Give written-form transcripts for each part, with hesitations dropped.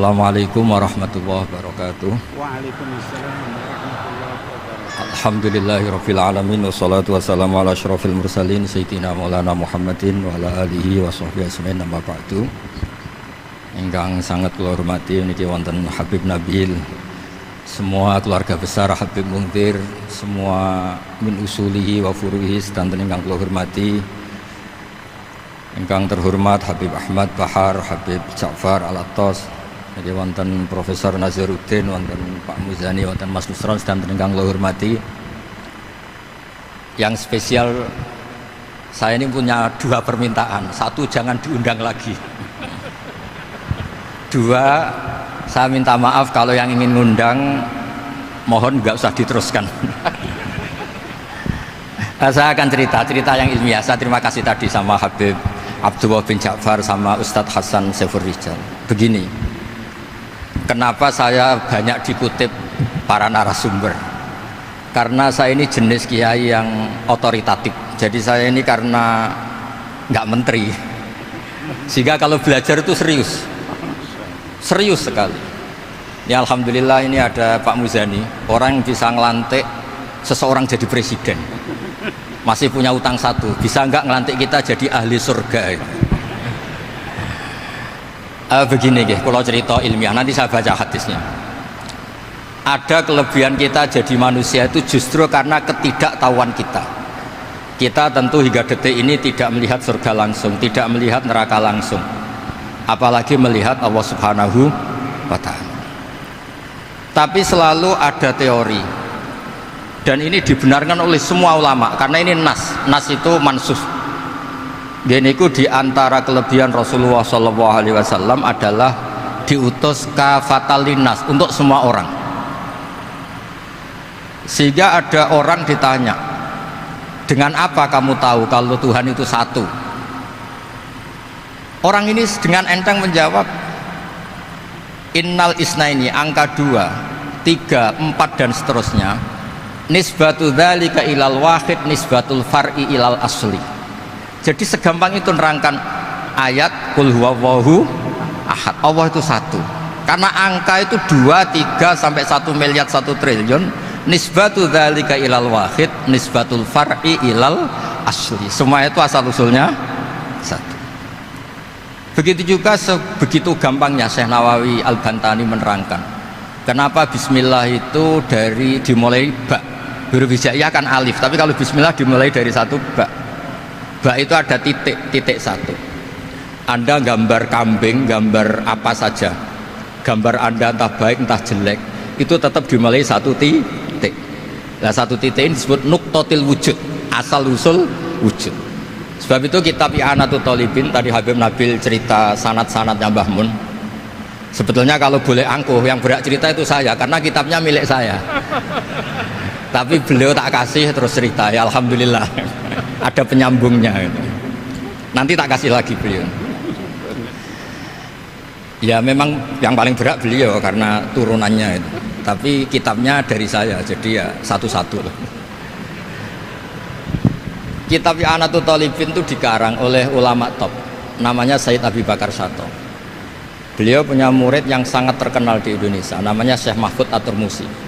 Assalamualaikum warahmatullahi wabarakatuh. Waalaikumsalam warahmatullahi wabarakatuh. Alhamdulillahirabbil alamin wassalatu wassalamu ala asyrofil mursalin sayyidina maulana Muhammadin wa ala alihi wa sahbihi ajmain amma ba'du. Ingkang sangat kula hormati niki wonten Habib Nabil, semua keluarga besar Habib Muntir, semua min usulihi wa furuhi sedanten ingkang kula hormati. Ingkang terhormat Habib Ahmad Bahar, Habib Ja'far Al-Attas, jadi wonten Profesor Nazaruddin, wonten Pak Muzani, wonten Mas Nusron sedanten ingkang kula hormati. Yang spesial, saya ini punya dua permintaan. Satu, jangan diundang lagi. Dua, saya minta maaf kalau yang ingin ngundang mohon nggak usah diteruskan. Saya akan cerita yang ilmiah. Saya terima kasih tadi sama Habib Abdullah bin Ja'far sama Ustadz Hasan Saifur Rijal. Begini, kenapa saya banyak dikutip para narasumber? Karena saya ini jenis kiai yang otoritatif. Jadi saya ini karena nggak menteri, sehingga kalau belajar itu serius sekali. Ya alhamdulillah ini ada Pak Muzani, orang yang bisa ngelantik seseorang jadi presiden. Masih punya utang satu, bisa nggak ngelantik kita jadi ahli surga? Begini kalau cerita ilmiah, nanti saya baca hadisnya. Ada kelebihan kita jadi manusia itu justru karena ketidaktahuan kita. Kita tentu hingga detik ini tidak melihat surga langsung, tidak melihat neraka langsung, apalagi melihat Allah Subhanahu wa Ta'ala. Tapi selalu ada teori, dan ini dibenarkan oleh semua ulama karena ini nas itu mansus. Gini ku diantara kelebihan Rasulullah SAW adalah diutus kafatan linnas, untuk semua orang. Sehingga ada orang ditanya, dengan apa kamu tahu kalau Tuhan itu satu? Orang ini dengan enteng menjawab, innal isnaini, angka 2, 3, 4 dan seterusnya. Nisbatu dzalika ilal wahid nisbatul far'i ilal asli. Jadi segampang itu nerangkan ayat qul huwallahu ahad, Allah itu satu. Karena angka itu 2, 3 sampai 1 miliar 1 triliun. Nisbatu dzalika ilal wahid nisbatul far'i ilal asli. Semua itu asal usulnya satu. Begitu juga begitu gampangnya Syekh Nawawi Al-Bantani menerangkan kenapa bismillah itu dimulai ba. Huruf hijaiyah kan alif, tapi kalau bismillah dimulai dari satu ba. Ba itu ada titik satu. Anda gambar kambing, gambar apa saja, gambar Anda entah baik entah jelek, itu tetap dimulai satu titik. Nah satu titik ini disebut nuqtatil wujud, asal usul wujud. Sebab itu kitab I'anatul Thalibin, tadi Habib Nabil cerita sanad-sanadnya Mbah Mun. Sebetulnya kalau boleh angkuh, yang berhak cerita itu saya, karena kitabnya milik saya. Tapi beliau tak kasih terus cerita, ya alhamdulillah ada penyambungnya gitu. Nanti tak kasih lagi beliau. Ya memang yang paling berat beliau karena turunannya itu, tapi kitabnya dari saya, jadi ya satu-satu loh. Kitab I'anatul Thalibin itu dikarang oleh ulama top, namanya Sayyid Abi Bakar Sato. Beliau punya murid yang sangat terkenal di Indonesia, namanya Syekh Mahfud At-Turmusi.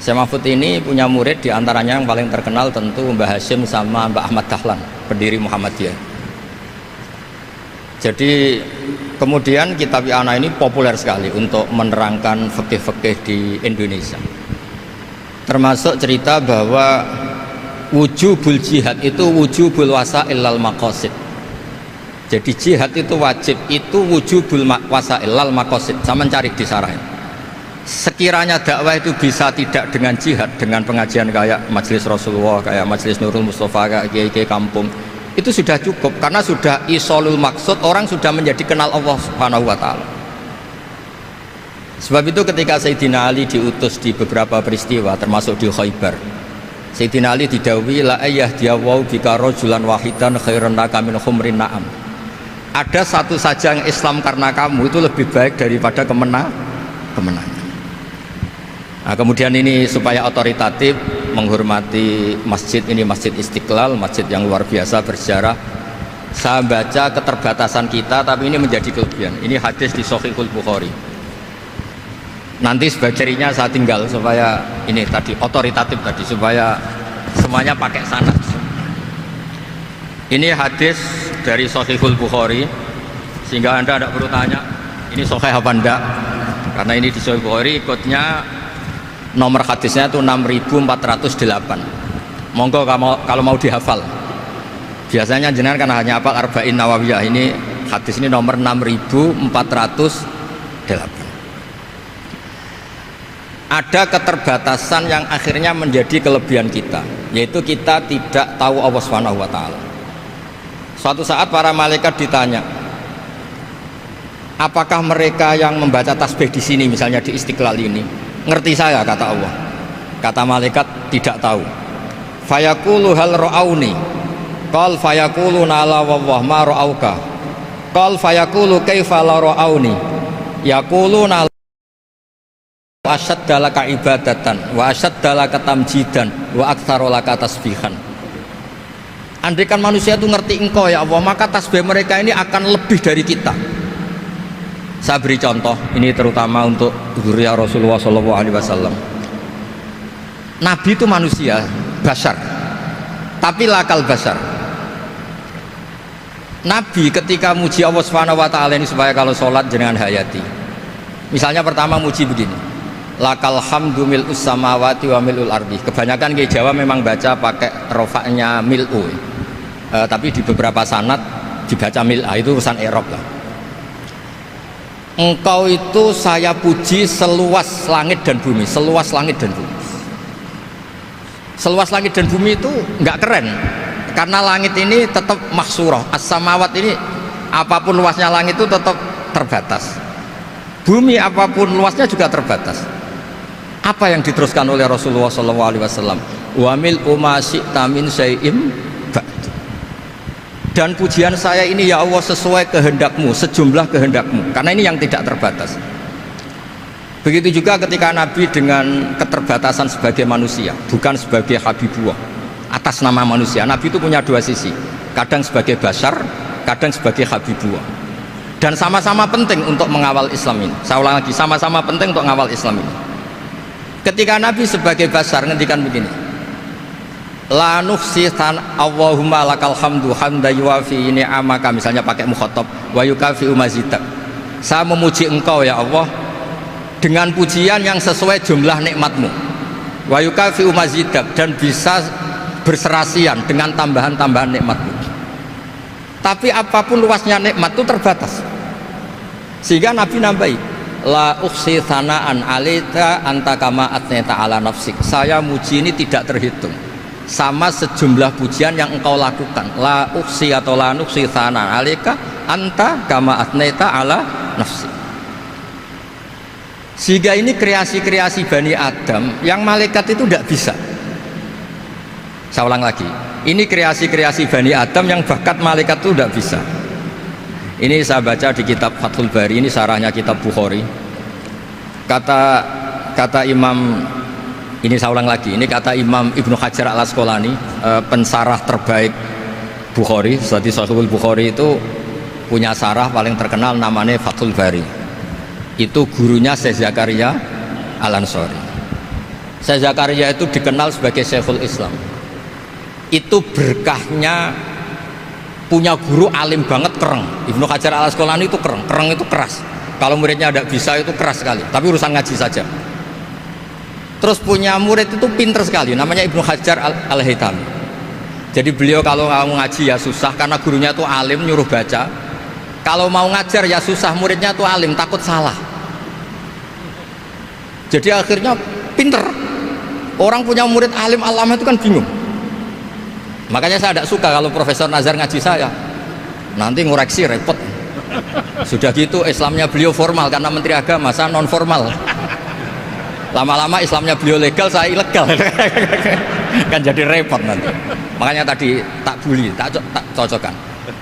Syekh Mahfud ini punya murid, diantaranya yang paling terkenal tentu Mbah Hashim sama Mbah Ahmad Dahlan, pendiri Muhammadiyah. Jadi kemudian kitab I'anah ini populer sekali untuk menerangkan fikih-fikih di Indonesia. Termasuk cerita bahwa wujubul jihad itu wujubul wasail lal maqasid. Jadi jihad itu wajib, itu wujubul wasail lal maqasid. Saya mencari di sarah. Sekiranya dakwah itu bisa tidak dengan jihad, dengan pengajian kayak Majelis Rasulullah, kayak Majelis Nurul Mustafa, kayak kiai-kiai kampung, itu sudah cukup karena sudah isolul maksud, orang sudah menjadi kenal Allah Subhanahu wa Ta'ala. Sebab itu ketika Sayyidina Ali diutus di beberapa peristiwa termasuk di Khaybar, Sayyidina Ali didhawuhi la ayyahdiyawu bika rajulan wahidan khairan laka min humrin na'am. Ada satu saja yang Islam karena kamu itu lebih baik daripada kemenangan. Nah, kemudian ini supaya otoritatif menghormati masjid ini, Masjid Istiqlal, masjid yang luar biasa bersejarah. Saya baca keterbatasan kita, tapi ini menjadi kelebihan. Ini hadis di Shahihul Bukhari. Nanti sebagai cirinya saya tinggal supaya ini tadi otoritatif tadi supaya semuanya pakai sanad. Ini hadis dari Sahihul Bukhari sehingga Anda tidak perlu tanya ini sahih apa enggak, karena ini di Sahih Bukhari ikutnya nomor hadisnya itu 6408. Monggo kalau mau dihafal. Biasanya jenengan kan hanya hafal Arba'in Nawawiyah, ini hadis ini nomor 6408. Ada keterbatasan yang akhirnya menjadi kelebihan kita, yaitu kita tidak tahu Allah Subhanahu wa taala. Suatu saat para malaikat ditanya, apakah mereka yang membaca tasbih di sini misalnya di Istiqlal ini ngerti saya, kata Allah. Kata malaikat, tidak tahu. Fayaqulu hal ra'auni, qal fayaqulu la wallah ma ra'auka, qal fayaqulu kaifa la ra'auni, yaquluna wa asyaddalaka ibadatan wa asyaddalaka tamjidan wa aktsarolaka tasbihan. Andaikan manusia itu ngerti engkau ya Allah, maka tasbih mereka ini akan lebih dari kita. Saya beri contoh, ini terutama untuk zuriat Rasulullah SAW. Nabi itu manusia, basar, tapi lakal basar. Nabi ketika muji Allah Subhanahu wa taala ini supaya kalau sholat jangan hayati. Misalnya pertama muji begini, lakal hamdu mil'us samawati wa mil'ul ardi. Kebanyakan di Jawa memang baca pakai rofaknya mil'u, tapi di beberapa sanad dibaca mil'a, itu urusan i'rab lah. Engkau itu saya puji seluas langit dan bumi, seluas langit dan bumi. Seluas langit dan bumi itu nggak keren, karena langit ini tetap maksurah, as-samawat ini apapun luasnya langit itu tetap terbatas. Bumi apapun luasnya juga terbatas. Apa yang diteruskan oleh Rasulullah SAW? Wa mil'u ma syi'ta min syai'im ba'd. Dan pujian saya ini ya Allah sesuai kehendakmu, sejumlah kehendakmu, karena ini yang tidak terbatas. Begitu juga ketika Nabi dengan keterbatasan sebagai manusia, bukan sebagai Habibullah, atas nama manusia. Nabi itu punya dua sisi, kadang sebagai basar, kadang sebagai Habibullah. Dan sama-sama penting untuk mengawal Islam ini. Saya ulang lagi, sama-sama penting untuk mengawal Islam ini. Ketika Nabi sebagai basar ngendikan begini, la nuhsitan Allahumma lakal hamdu hamda yuwafi ni'amaka, misalnya pakai mukhatab, wa yukafi umazidak. Saya memuji engkau ya Allah dengan pujian yang sesuai jumlah nikmatmu, wa yukafi umazidak, dan bisa berserasian dengan tambahan-tambahan nikmatmu. Tapi apapun luasnya nikmat itu terbatas, sehingga Nabi nambahi, la ukhsi thana'an alita anta kama atneta ala nafsik. Saya muji ini tidak terhitung, sama sejumlah pujian yang engkau lakukan. La ukhsi atau la nukhsi thana'an alika anta kama atneta ala nafsik. Sehingga ini kreasi-kreasi Bani Adam yang malaikat itu tidak bisa. Saya ulang lagi, ini kreasi-kreasi Bani Adam yang bakat malaikat itu tidak bisa. Ini saya baca di kitab Fathul Bari, ini sarahnya kitab Bukhari. Kata Imam, ini saya ulang lagi, ini kata Imam Ibnu Hajar al-Asqalani, pensarah terbaik Bukhari. Jadi Sahihul Bukhari itu punya sarah paling terkenal namanya Fathul Bari. Itu gurunya Syekh Zakaria Al-Ansari. Syekh Zakaria itu dikenal sebagai Syekhul Islam. Itu berkahnya punya guru alim banget, kereng. Ibnu Hajar al-Asqalani itu kereng itu keras. Kalau muridnya tidak bisa itu keras sekali, tapi urusan ngaji saja. Terus punya murid itu pinter sekali, namanya Ibnu Hajar al-Haytami. Jadi beliau kalau mau ngaji ya susah, karena gurunya itu alim, nyuruh baca. Kalau mau ngajar ya susah, muridnya itu alim, takut salah. Jadi akhirnya pinter. Orang punya murid alim alama itu kan bingung. Makanya saya tidak suka kalau Profesor Nazar ngaji saya, nanti ngoreksi repot. Sudah gitu Islamnya beliau formal karena Menteri Agama, saya non formal. Lama-lama Islamnya beliau legal, saya ilegal. Kan jadi repot nanti. Makanya tadi tak bully, tak cocokkan.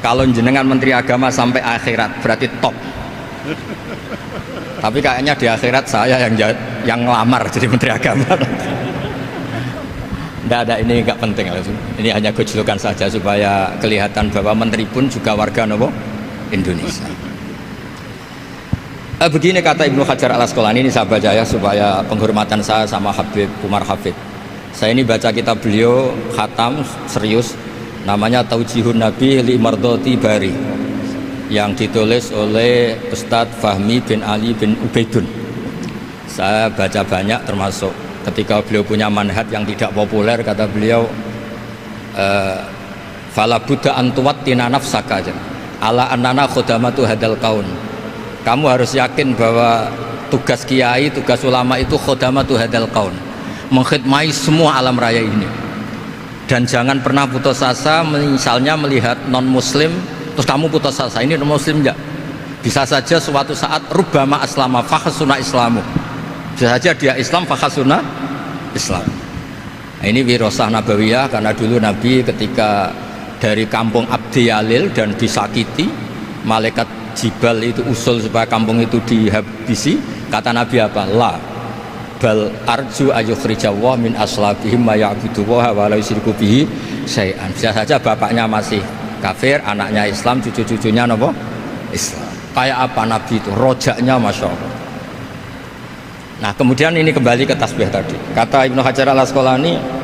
Kalau jenengan Menteri Agama sampai akhirat berarti top. Tapi kayaknya di akhirat saya yang ngelamar jadi Menteri Agama. Tidak ada, ini nggak penting. Ini hanya gojlokan saja supaya kelihatan bahwa menteri pun juga warga Indonesia. Begini kata Ibnu Hajar Al Asqalani, ini saya baca ya supaya penghormatan saya sama Habib Umar Hafid. Saya ini baca kitab beliau khatam serius, namanya Taujihun Nabi li Mardhati Bari, yang ditulis oleh Ustadz Fahmi bin Ali bin Ubaidun. Saya baca banyak, termasuk ketika beliau punya manhaj yang tidak populer, kata beliau fala budda antuwattina nafsaka ala annana khudamatu hadal kaun. Kamu harus yakin bahwa tugas kiai, tugas ulama itu khudamatu hadal kaun, mengkhidmati semua alam raya ini. Dan jangan pernah putus asa, misalnya melihat non muslim terus kamu putus asa, ini non muslim enggak. Bisa saja suatu saat rubbama aslama fakhasuna islamu, bisa saja dia Islam fakhasuna Islam. Nah, ini wirasah nabawiyah, karena dulu Nabi ketika dari kampung Abdi Yalil dan disakiti, malaikat Jibal itu usul supaya kampung itu dihabisi, kata Nabi apa? La bal arju ayukhrijawah min aslabihim ma ya'budu wa la yusyriku bihi syai'an. Bisa saja bapaknya masih kafir, anaknya Islam, cucu-cucunya apa? Islam. Kayak apa Nabi itu? Rojaknya Masya Allah. Nah kemudian ini kembali ke tasbih tadi. Kata Ibnu Hajar Al Asqalani,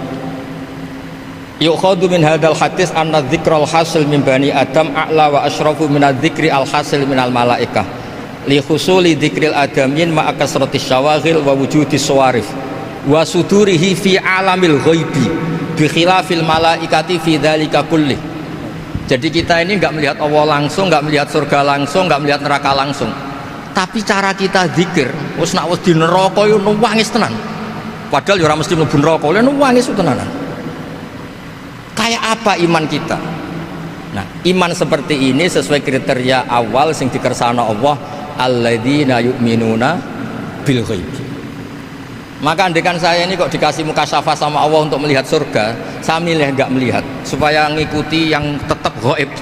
yukhadu min hadal hadis anna dzikral hasil min bani adam a'la wa asyrafu min adzikri al hasil min al malaikah li khusuli dzikril adamin ma akasratis syawaghil wa wujudis sawarif wa sudurihi fi alamil ghaibi bi khilafil malaikati fi dzalika kulli. Jadi kita ini enggak melihat Allah langsung, enggak melihat surga langsung, enggak melihat neraka langsung, tapi cara kita zikir wis nak wis di neraka yo nuwangis tenan, padahal yo ora mesti mlebu neraka, lha nuwangis tenanan. Kayak apa iman kita? Nah, iman seperti ini sesuai kriteria awal sing dikersana Allah, alladzina yu'minuna bil ghaib. Maka andekan saya ini kok dikasih mukasyafah sama Allah untuk melihat surga, saya milih enggak melihat supaya ngikuti yang tetap ghaib.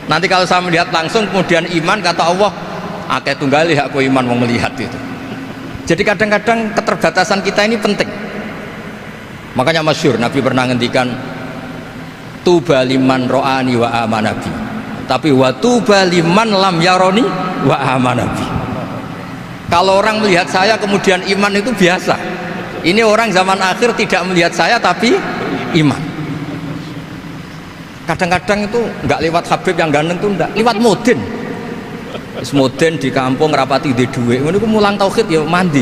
Nanti kalau saya melihat langsung kemudian iman, kata Allah, akeh tunggali aku iman mau melihat itu. Jadi kadang-kadang keterbatasan kita ini penting. Makanya masyhur Nabi pernah ngendikan, tuba liman ro'ani wa amanabi, tapi wa tuba liman lam yaroni wa amanabi. Kalau orang melihat saya kemudian iman itu biasa. Ini orang zaman akhir tidak melihat saya tapi iman. Kadang-kadang itu nggak lewat Habib yang ganteng tuh, enggak lewat Mudin. Mudin di kampung rapati di duit, ini mulang tauhid ya mandi.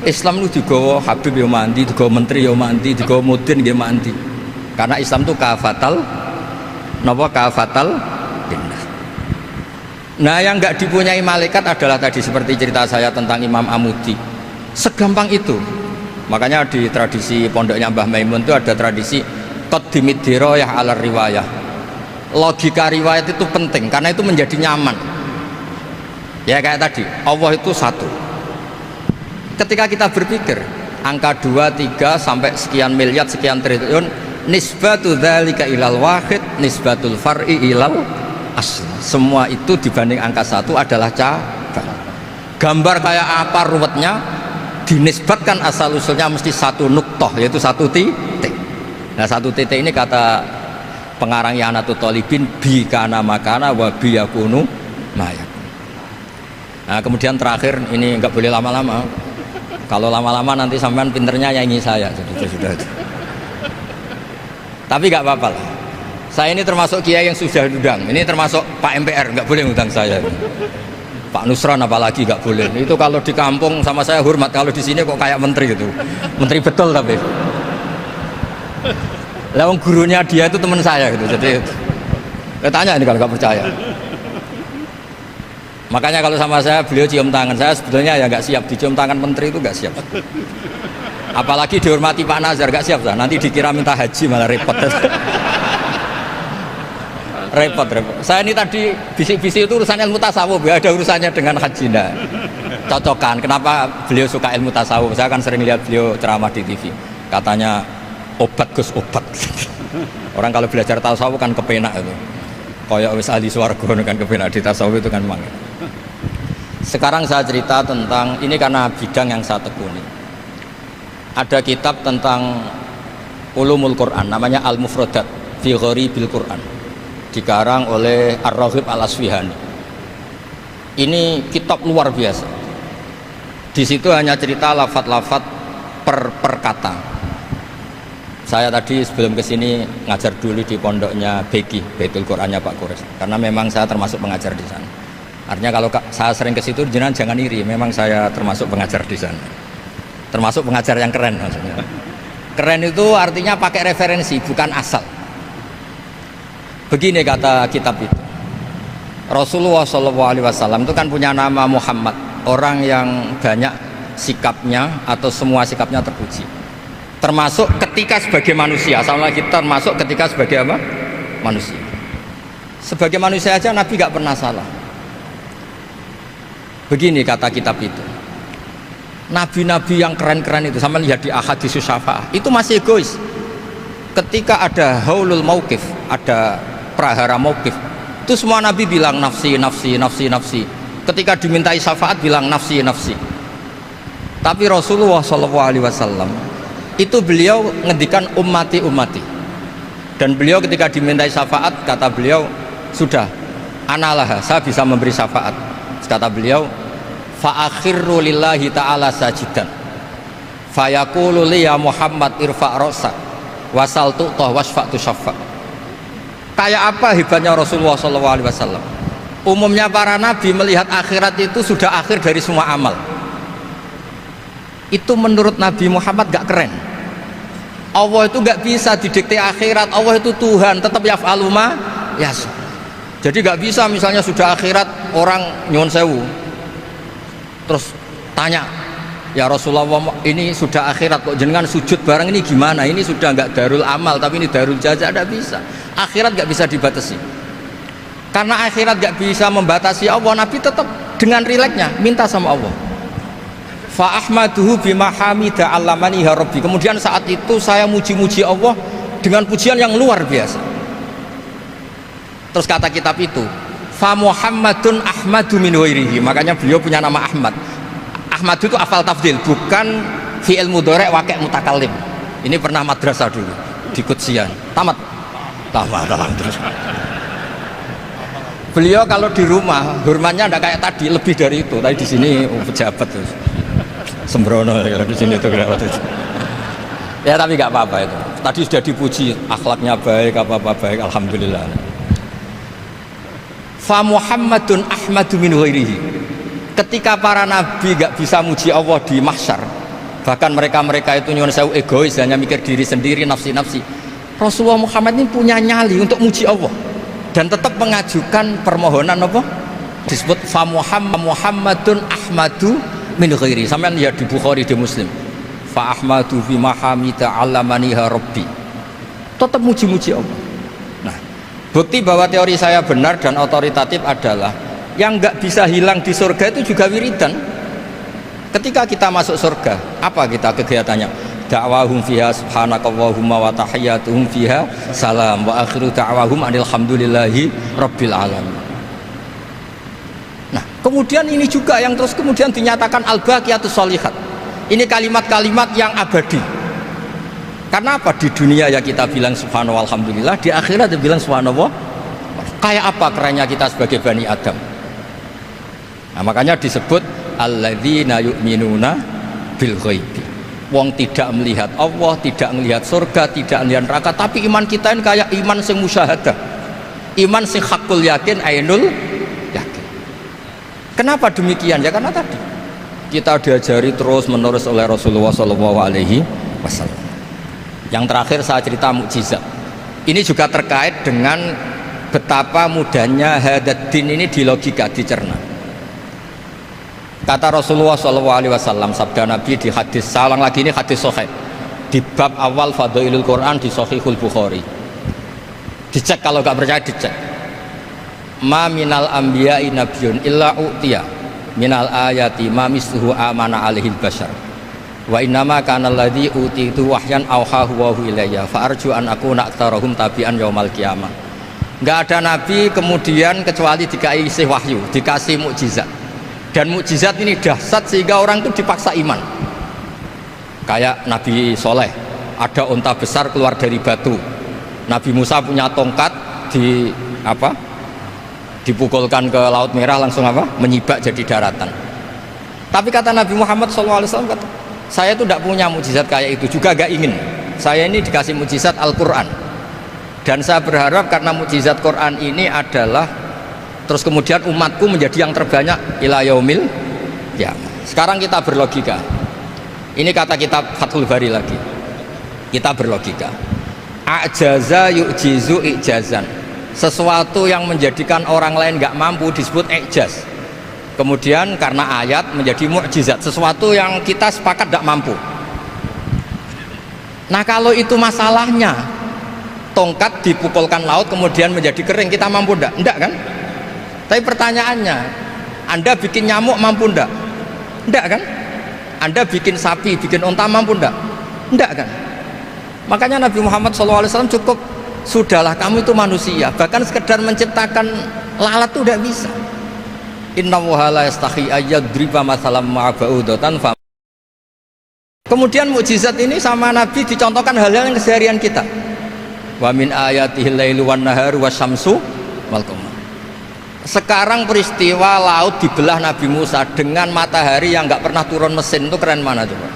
Islam itu digawa Habib ya mandi, digawa menteri ya mandi, digawa Mudin ya mandi. Karena Islam itu kafatal, napa kafatal dinah. Nah yang nggak dipunyai malaikat adalah tadi seperti cerita saya tentang Imam Amudi. Segampang itu. Makanya di tradisi pondoknya Mbah Maimun itu ada tradisi qaddimid dirayah ala riwayah. Logika riwayat itu penting karena itu menjadi nyaman. Ya kayak tadi, Allah itu satu. Ketika kita berpikir angka 2, 3 sampai sekian miliar, sekian triliun, nisbatu dzalika ilal wahid, nisbatul far'i ilal asl. Semua itu dibanding angka 1 adalah cabang. Gambar kayak apa ruwetnya, dinisbatkan asal usulnya mesti satu nuktoh, yaitu satu titik. Nah satu titik ini kata pengarang Ianatul Thalibin, bi kana makana wa bi yakunu mayak. Nah kemudian terakhir ini nggak boleh lama-lama. Kalau lama-lama nanti sampean pinternya nyanyi saya. Sudah. Tapi nggak apa-apa lah. Saya ini termasuk kiai yang sudah diundang. Ini termasuk Pak MPR, nggak boleh undang saya. Pak Nusran apalagi nggak boleh. Itu kalau di kampung sama saya hormat. Kalau di sini kok kayak menteri gitu. Menteri betul tapi. Lawang gurunya dia itu teman saya gitu. Jadi tanya ini kalau nggak percaya. Makanya kalau sama saya beliau cium tangan, saya sebetulnya ya nggak siap dicium tangan menteri, itu nggak siap. Apalagi dihormati Pak Nazar, nggak siap lah. Nanti dikira minta haji malah repot. repot. Saya ini tadi bisik-bisik itu urusan ilmu tasawuf, ya ada urusannya dengan haji. Nah, cocokan. Kenapa beliau suka ilmu tasawuf? Saya kan sering lihat beliau ceramah di TV. Katanya obat Gus obat. Orang kalau belajar tasawuf kan kepenak itu. Kayak wis ahli swarga kan kepenak di tasawuf itu kan memang. Sekarang saya cerita tentang ini karena bidang yang saya tekuni. Ada kitab tentang ulumul Quran namanya Al-Mufradat fi Gharibil Quran, dikarang oleh Ar-Raghib Al-Asfihani. Ini kitab luar biasa. Di situ hanya cerita lafat-lafat per kata. Saya tadi sebelum kesini ngajar dulu di pondoknya Beki, Baitul Qurannya Pak Kures. Karena memang saya termasuk pengajar di sana. Artinya kalau saya sering ke situ, jangan iri. Memang saya termasuk pengajar di sana. Termasuk pengajar yang keren maksudnya. Keren itu artinya pakai referensi, bukan asal. Begini kata kitab itu. Rasulullah SAW itu kan punya nama Muhammad, orang yang banyak sikapnya atau semua sikapnya terpuji. Termasuk ketika sebagai manusia, sama kita termasuk ketika sebagai apa? Manusia. Sebagai manusia aja Nabi gak pernah salah. Begini kata kitab itu. Nabi-nabi yang keren-keren itu, sama lihat di Ahaditsus Syafa'ah, itu masih egois. Ketika ada haulul mauqif, ada prahara mauqif, itu semua nabi bilang nafsi, nafsi, nafsi, nafsi. Ketika dimintai syafaat bilang nafsi, nafsi. Tapi Rasulullah SAW itu beliau ngendikan ummati, ummati. Dan beliau ketika dimintai syafaat kata beliau, sudah, analah, saya bisa memberi syafaat. Kata beliau, fa'akhirru lillahi ta'ala sajidan fayaqulu li ya Muhammad irfa' ra'sa wasal tu'tah wasfa'tu syafa'. Kayak apa hebatnya Rasulullah SAW? Umumnya para nabi melihat akhirat itu sudah akhir dari semua amal. Itu menurut Nabi Muhammad gak keren. Allah itu gak bisa didikte akhirat. Allah itu Tuhan, tetap yaf'alu ma yasha. Jadi gak bisa misalnya sudah akhirat orang nyuwun sewu terus tanya, ya Rasulullah ini sudah akhirat kok jenengan sujud bareng ini gimana? Ini sudah nggak darul amal tapi ini darul jaza. Tidak bisa. Akhirat nggak bisa dibatasi. Karena akhirat nggak bisa membatasi Allah, Nabi tetap dengan rileksnya minta sama Allah. Fa ahmaduhu bima hamida allamani ya rabbi. Kemudian saat itu saya muji-muji Allah dengan pujian yang luar biasa. Terus kata kitab itu, fa Muhammadun Ahmadu min ghairihi. Makanya beliau punya nama Ahmad. Ahmad itu afal tafdil, bukan fi'il mudhari' waqi' mutakallim. Ini pernah madrasah dulu di Qudsiyah. Tamat terus. Beliau kalau di rumah hormatnya tidak kayak tadi, lebih dari itu. Tadi di sini pejabat terus. Sembrono kalau di sini itu kenapa itu. Ya tapi nggak apa-apa itu. Tadi sudah dipuji, akhlaknya baik, apa-apa baik, alhamdulillah. Fa Muhammadun Ahmadu min ghairihi. Ketika para nabi gak bisa muji Allah di mahsyar, bahkan mereka itu nyuwun sewu egois, hanya mikir diri sendiri, nafsi-nafsi. Rasulullah Muhammad ini punya nyali untuk muji Allah dan tetap mengajukan permohonan apa? Disebut fa Muhammadun Ahmadu min ghairihi. Sampeyan lihat di Bukhari, di Muslim. Fa Ahmadu fi mahamida allamaniha rabbi. Tetap muji-muji Allah. Bukti bahwa teori saya benar dan otoritatif adalah yang nggak bisa hilang di surga itu juga wiridan. Ketika kita masuk surga, apa kita kegiatannya? Da'wahum fiha subhanakallahumma wa tahiyyatuhum fiha salam wa akhiru da'wahum alhamdulillahi rabbil alamin. Nah, kemudian ini juga yang terus kemudian dinyatakan al-baqiyatus sholihat. Ini kalimat-kalimat yang abadi. Karena apa? Di dunia ya kita bilang subhanallah alhamdulillah, di akhirat dia bilang subhanallah. Kayak apa kerennya kita sebagai Bani Adam? Nah, makanya disebut alladzina yu'minuna bil ghaibi. Wong tidak melihat Allah, tidak melihat surga, tidak melihat neraka, tapi iman kita ini kayak iman sing musyahadah. Iman sing hakul yakin, ainul yakin. Kenapa demikian? Ya karena tadi kita diajari terus menerus oleh Rasulullah SAW. Yang terakhir saya cerita mukjizat. Ini juga terkait dengan betapa mudahnya hadaddin ini di logika, dicerna. Kata Rasulullah SAW, sabda Nabi di hadis, saya ulang lagi ini hadis sahih di bab awal Fadailul Quran di Sahihul Bukhari. Dicek kalau nggak percaya dicek. Ma minal anbiya'i nabiyyun illa u'tiya minal ayati ma misluhu amana alaihil bashar. Wa innama kana alladzi utitu wahyan auhahu wa ilayya fa arju an akuna aktsarahum tabi'an yaumal qiyamah. Enggak ada nabi kemudian kecuali dikasih wahyu, dikasih mukjizat. Dan mukjizat ini dahsyat sehingga orang itu dipaksa iman. Kayak Nabi Soleh, ada unta besar keluar dari batu. Nabi Musa punya tongkat dipukulkan ke Laut Merah langsung apa? Menyibak jadi daratan. Tapi kata Nabi Muhammad SAW, kata, saya itu tidak punya mukjizat kayak itu, juga gak ingin. Saya ini dikasih mukjizat Al-Quran, dan saya berharap karena mukjizat Quran ini adalah terus kemudian umatku menjadi yang terbanyak ila yaumil qiyamah. Sekarang kita berlogika, ini kata kitab Fathul Bari lagi, kita berlogika, a'jaza yu'jizu i'jazan, sesuatu yang menjadikan orang lain gak mampu disebut i'jaz. Kemudian karena ayat menjadi mukjizat, sesuatu yang kita sepakat gak mampu. Nah kalau itu masalahnya, tongkat dipukulkan laut kemudian menjadi kering, kita mampu ndak? Ndak kan? Tapi pertanyaannya, Anda bikin nyamuk mampu ndak? Ndak kan? Anda bikin sapi, bikin unta mampu ndak? Ndak kan? Makanya Nabi Muhammad SAW cukup, sudahlah kamu itu manusia, bahkan sekedar menciptakan lalat itu tidak bisa. Inna Allaha la yastahi ayyadriba mathalam ma'ba'udatan. Kemudian mukjizat ini sama Nabi dicontohkan hal-hal yang keseharian kita. Wa min ayatihil lailu wan naharu wasyamsu wal qamar. Sekarang peristiwa laut dibelah Nabi Musa dengan matahari yang nggak pernah turun mesin, itu keren mana coba?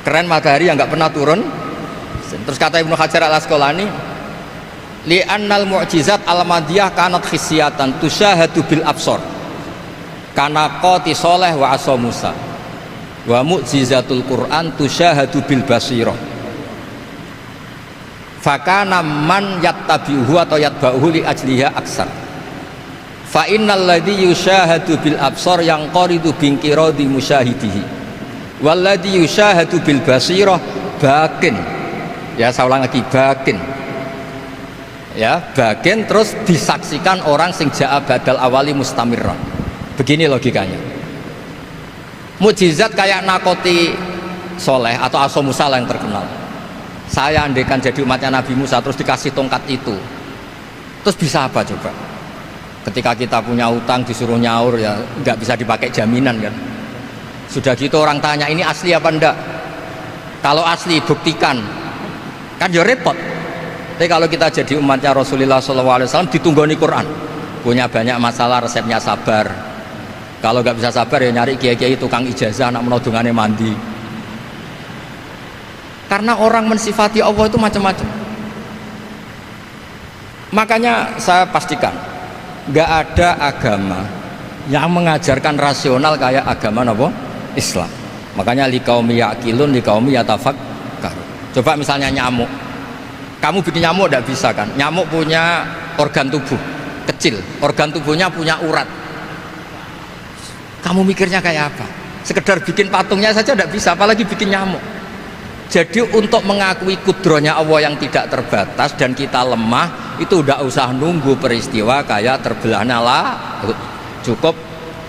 Keren matahari yang nggak pernah turun mesin. Terus kata Ibnu Hajar al Asqalani, li'annal mu'jizat al-madiyah kanat khisyatan tusyahadu bil absor kana qati soleh wa asa Musa wa mu'jizatul Qur'an tusyahadu bil basirah fakana man yattabi'uhu atau yatba'uhu li ajliha aksar fa innal ladhi yusyahadu bil absor yang qaridu bingkiradi musyahidihi wal ladhi yusyahadu bil basirah bakin, ya saya ulang lagi, bakin, ya bagian terus disaksikan orang sing ja'a badal awali mustamirran. Begini logikanya, mukjizat kayak nakoti soleh atau aso Musa yang terkenal, saya andaikan jadi umatnya Nabi Musa terus dikasih tongkat itu, terus bisa apa coba? Ketika kita punya utang disuruh nyaur, ya nggak bisa dipakai jaminan kan. Sudah gitu orang tanya ini asli apa enggak, kalau asli buktikan, kan ya repot. Tapi kalau kita jadi umatnya Rasulullah SAW ditunggoni Quran, punya banyak masalah resepnya sabar. Kalau nggak bisa sabar ya nyari kiai-kiai tukang ijazah, anak menodongannya mandi. Karena orang mensifati Allah itu macam-macam. Makanya saya pastikan nggak ada agama yang mengajarkan rasional kayak agama apa? Islam. Makanya liqaumi yaqilun liqaumi yatafakkarun. Coba misalnya nyamuk, kamu bikin nyamuk tidak bisa kan? Nyamuk punya organ tubuh kecil, organ tubuhnya punya urat. Kamu mikirnya kayak apa? Sekedar bikin patungnya saja tidak bisa, apalagi bikin nyamuk. Jadi untuk mengakui kudrohnya Allah yang tidak terbatas dan kita lemah, itu tidak usah nunggu peristiwa kayak terbelahnya laut. Cukup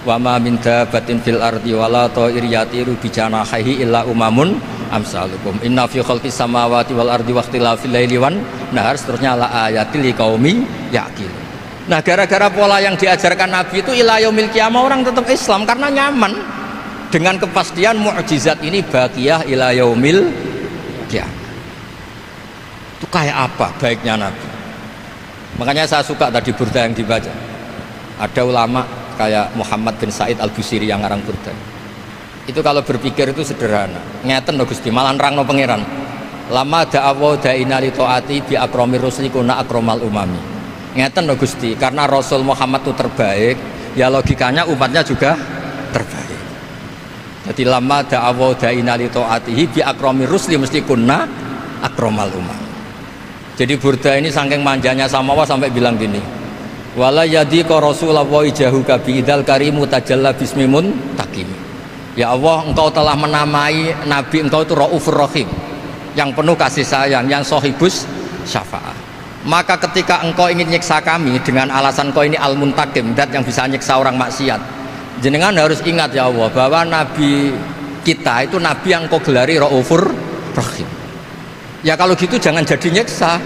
wa ma min dabbatin fil ardi wala ta'ir yatiru bi janahihi illa umamun amsalukum inna fi khalqis samawati wal ardi waqtilafil laili wan nahar, seterusnya la ayatil liqaumi yaqilun. Nah gara-gara pola yang diajarkan Nabi itu ila yaumil qiyamah orang tetap Islam karena nyaman dengan kepastian mukjizat ini baqiyah ila yaumil qiyamah. Itu kayak apa baiknya Nabi. Makanya saya suka tadi burda yang dibaca, ada ulama kayak Muhammad bin Said Al-Busiri yang ngarang burda. Itu kalau berpikir itu sederhana, ngeten lho Gusti, malah nerangno pangeran. Lama da'awa da'ina li ta'ati bi akramir rusli kuna akramal umami. Ngeten lho Gusti, karena Rasul Muhammad itu terbaik, ya logikanya umatnya juga terbaik. Jadi lama da'awa da'ina li ta'atihi bi akramir rusli mesti kuna akramal umami. Jadi burda ini saking manjanya sama Allah sampai bilang gini, wala yadika Rasulullah ijahuka bi idal karimu tajalla bismimun takimi. Ya Allah, engkau telah menamai Nabi engkau itu Raufur Rahim, yang penuh kasih sayang, yang sohibus syafa'ah. Maka ketika engkau ingin nyiksa kami dengan alasan engkau ini al-muntakim, dat yang bisa nyiksa orang maksiat, jenengan harus ingat ya Allah bahwa Nabi kita itu Nabi yang engkau gelari Raufur Rahim. Ya kalau gitu jangan jadi nyiksa.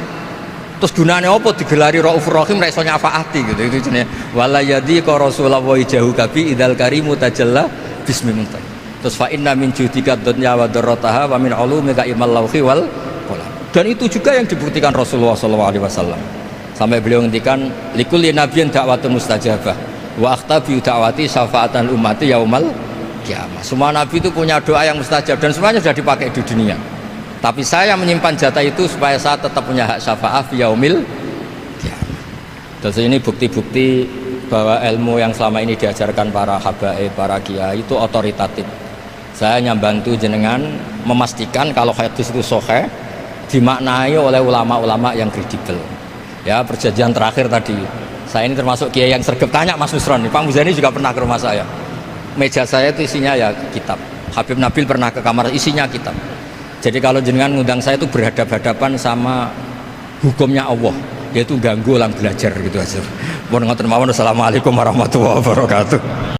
Terus gunanya apa digelari Raufur Rahim ra iso nyafaati gitu. Itu jenenge wala yadika Rasulullah ijahuka bi idal karimu tajalla bismillah. Terus fa inna min judika dunya wa darrataha wa min ulumika ilmal lawhi wal qalam. Dan itu juga yang dibuktikan Rasulullah SAW. Sampai beliau ngendikan likulli nabiyyin da'watun mustajabah wa akhtabi da'wati syafaatan ummati yaumal kiamah. Semua nabi itu punya doa yang mustajab dan semuanya sudah dipakai di dunia. Tapi saya menyimpan jatah itu supaya saya tetap punya hak syafaat fi yaumil kiamah. Terus ini bukti-bukti bahwa ilmu yang selama ini diajarkan para habaib, para kiai itu otoritatif. Saya hanya bantu jenengan memastikan kalau hadis itu sahih, dimaknai oleh ulama-ulama yang kredibel. Ya, perjanjian terakhir tadi, saya ini termasuk kiai yang sergap. Tanya Mas Nusron, Pak Muzani juga pernah ke rumah saya. Meja saya itu isinya ya kitab. Habib Nabil pernah ke kamar, isinya kitab. Jadi kalau jenengan ngundang saya itu berhadapan-hadapan sama hukumnya Allah, yaitu ganggu orang belajar gitu aja. Mohon ngoten mawon. Assalamualaikum warahmatullahi wabarakatuh.